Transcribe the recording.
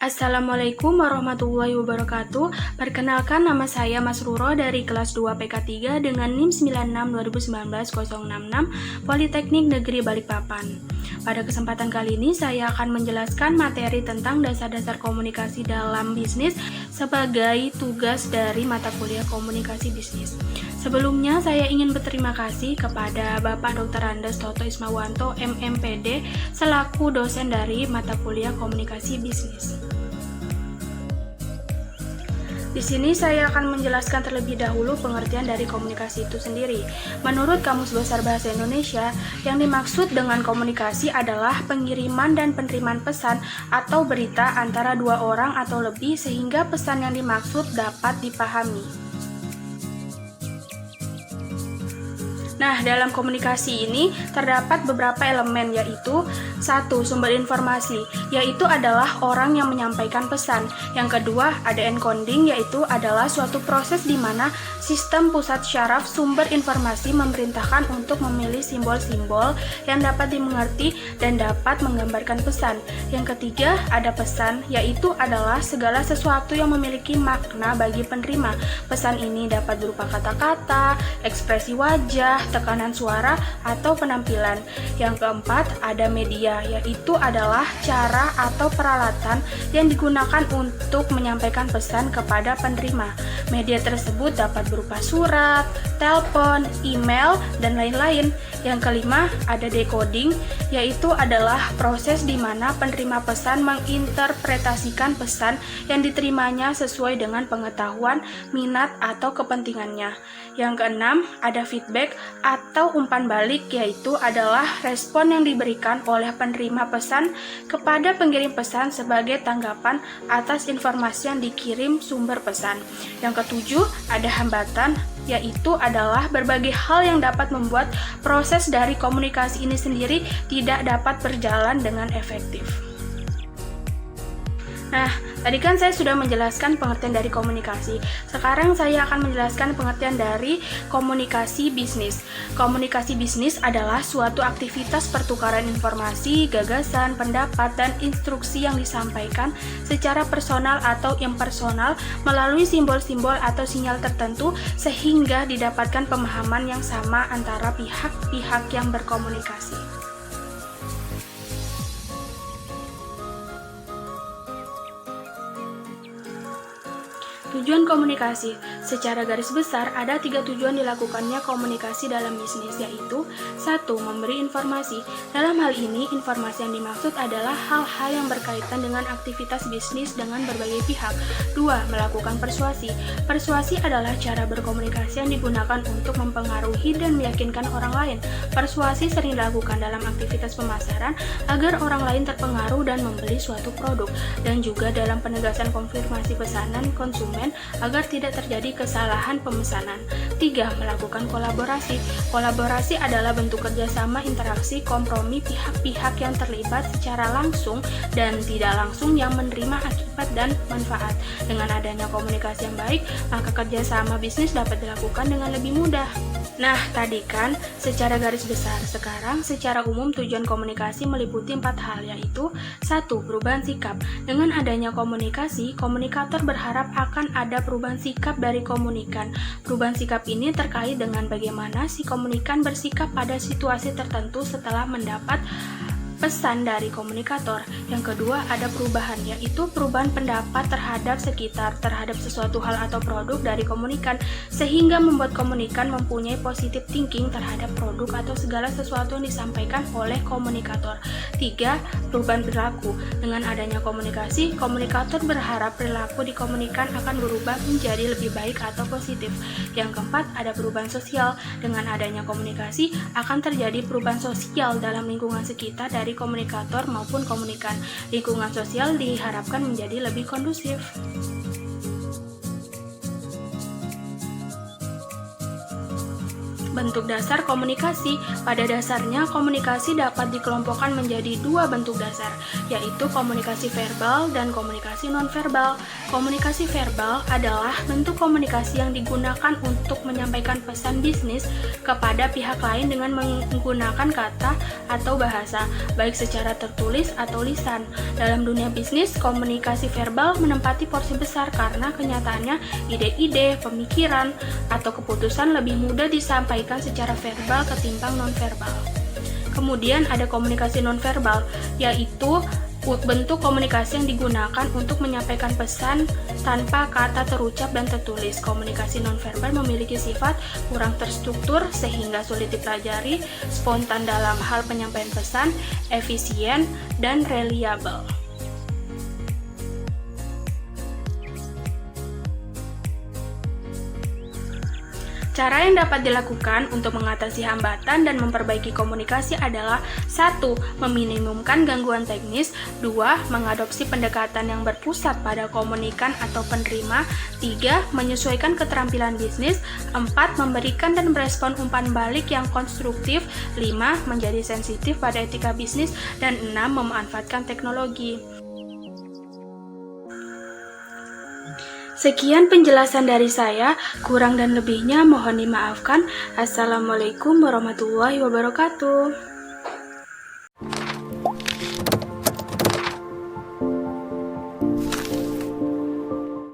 Assalamualaikum warahmatullahi wabarakatuh. Perkenalkan, nama saya Mas Ruro dari kelas 2 PK3 dengan NIM 96 2019 066 Politeknik Negeri Balikpapan. Pada kesempatan kali ini saya akan menjelaskan materi tentang dasar-dasar komunikasi dalam bisnis sebagai tugas dari mata kuliah komunikasi bisnis. Sebelumnya saya ingin berterima kasih kepada Bapak Dr. Andes Toto Ismawanto MMPD selaku dosen dari mata kuliah komunikasi bisnis. Di sini saya akan menjelaskan terlebih dahulu pengertian dari komunikasi itu sendiri. Menurut Kamus Besar Bahasa Indonesia, yang dimaksud dengan komunikasi adalah pengiriman dan penerimaan pesan atau berita antara dua orang atau lebih sehingga pesan yang dimaksud dapat dipahami. Nah, dalam komunikasi ini terdapat beberapa elemen, yaitu 1. Sumber informasi, yaitu adalah orang yang menyampaikan pesan. Yang kedua, ada encoding, yaitu adalah suatu proses di mana sistem pusat syaraf sumber informasi memerintahkan untuk memilih simbol-simbol yang dapat dimengerti dan dapat menggambarkan pesan. Yang ketiga, ada pesan, yaitu adalah segala sesuatu yang memiliki makna bagi penerima. Pesan ini dapat berupa kata-kata, ekspresi wajah, tekanan suara, atau penampilan. Yang keempat, ada media, yaitu adalah cara atau peralatan yang digunakan untuk menyampaikan pesan kepada penerima. Media tersebut dapat berupa surat, telepon, email, dan lain-lain. Yang kelima, ada decoding, yaitu adalah proses di mana penerima pesan menginterpretasikan pesan yang diterimanya sesuai dengan pengetahuan, minat, atau kepentingannya. Yang keenam, ada feedback atau umpan balik, yaitu adalah respon yang diberikan oleh penerima pesan kepada pengirim pesan sebagai tanggapan atas informasi yang dikirim sumber pesan. Yang ketujuh, ada hambatan, yaitu adalah berbagai hal yang dapat membuat proses dari komunikasi ini sendiri tidak dapat berjalan dengan efektif. Nah, tadi kan saya sudah menjelaskan pengertian dari komunikasi. Sekarang saya akan menjelaskan pengertian dari komunikasi bisnis. Komunikasi bisnis adalah suatu aktivitas pertukaran informasi, gagasan, pendapat, dan instruksi yang disampaikan secara personal atau impersonal melalui simbol-simbol atau sinyal tertentu sehingga didapatkan pemahaman yang sama antara pihak-pihak yang berkomunikasi. Tujuan komunikasi. Secara garis besar, ada 3 tujuan dilakukannya komunikasi dalam bisnis, yaitu 1. Memberi informasi. Dalam hal ini, informasi yang dimaksud adalah hal-hal yang berkaitan dengan aktivitas bisnis dengan berbagai pihak. 2. Melakukan persuasi. Persuasi adalah cara berkomunikasi yang digunakan untuk mempengaruhi dan meyakinkan orang lain. Persuasi sering dilakukan dalam aktivitas pemasaran agar orang lain terpengaruh dan membeli suatu produk, dan juga dalam penegasan konfirmasi pesanan konsumen agar tidak terjadi kesalahan pemesanan. 3. Melakukan kolaborasi. Kolaborasi adalah bentuk kerjasama, interaksi, kompromi pihak-pihak yang terlibat secara langsung dan tidak langsung yang menerima akibat dan manfaat. Dengan adanya komunikasi yang baik, maka kerjasama bisnis dapat dilakukan dengan lebih mudah. Nah, tadi kan secara garis besar. Sekarang secara umum tujuan komunikasi meliputi 4 hal, yaitu 1. Perubahan sikap. Dengan adanya komunikasi, komunikator berharap akan ada perubahan sikap dari komunikan. Perubahan sikap ini terkait dengan bagaimana si komunikan bersikap pada situasi tertentu setelah mendapat pesan dari komunikator. Yang kedua, ada perubahan, yaitu perubahan pendapat terhadap sekitar, terhadap sesuatu hal atau produk dari komunikan, sehingga membuat komunikan mempunyai positive thinking terhadap produk atau segala sesuatu yang disampaikan oleh komunikator. 3. Perubahan perilaku. Dengan adanya komunikasi, komunikator berharap perilaku di komunikan akan berubah menjadi lebih baik atau positif. Yang keempat, ada perubahan sosial. Dengan adanya komunikasi, akan terjadi perubahan sosial dalam lingkungan sekitar dari komunikator maupun komunikan. Lingkungan sosial diharapkan menjadi lebih kondusif. Bentuk dasar komunikasi. Pada dasarnya, komunikasi dapat dikelompokkan menjadi 2 bentuk dasar, yaitu komunikasi verbal dan komunikasi nonverbal. Komunikasi verbal adalah bentuk komunikasi yang digunakan untuk menyampaikan pesan bisnis kepada pihak lain dengan menggunakan kata atau bahasa, baik secara tertulis atau lisan. Dalam dunia bisnis, komunikasi verbal menempati porsi besar karena kenyataannya ide-ide, pemikiran, atau keputusan lebih mudah disampaikan secara verbal ketimbang nonverbal. Kemudian ada komunikasi nonverbal, yaitu bentuk komunikasi yang digunakan untuk menyampaikan pesan tanpa kata terucap dan tertulis. Komunikasi nonverbal memiliki sifat kurang terstruktur sehingga sulit dipelajari, spontan dalam hal penyampaian pesan, efisien, dan reliable. Cara yang dapat dilakukan untuk mengatasi hambatan dan memperbaiki komunikasi adalah 1. Meminimumkan gangguan teknis. 2. Mengadopsi pendekatan yang berpusat pada komunikan atau penerima. 3. Menyesuaikan keterampilan bisnis. 4. Memberikan dan merespon umpan balik yang konstruktif. 5. Menjadi sensitif pada etika bisnis. Dan 6. Memanfaatkan teknologi. Sekian penjelasan dari saya, kurang dan lebihnya mohon dimaafkan. Assalamualaikum warahmatullahi wabarakatuh.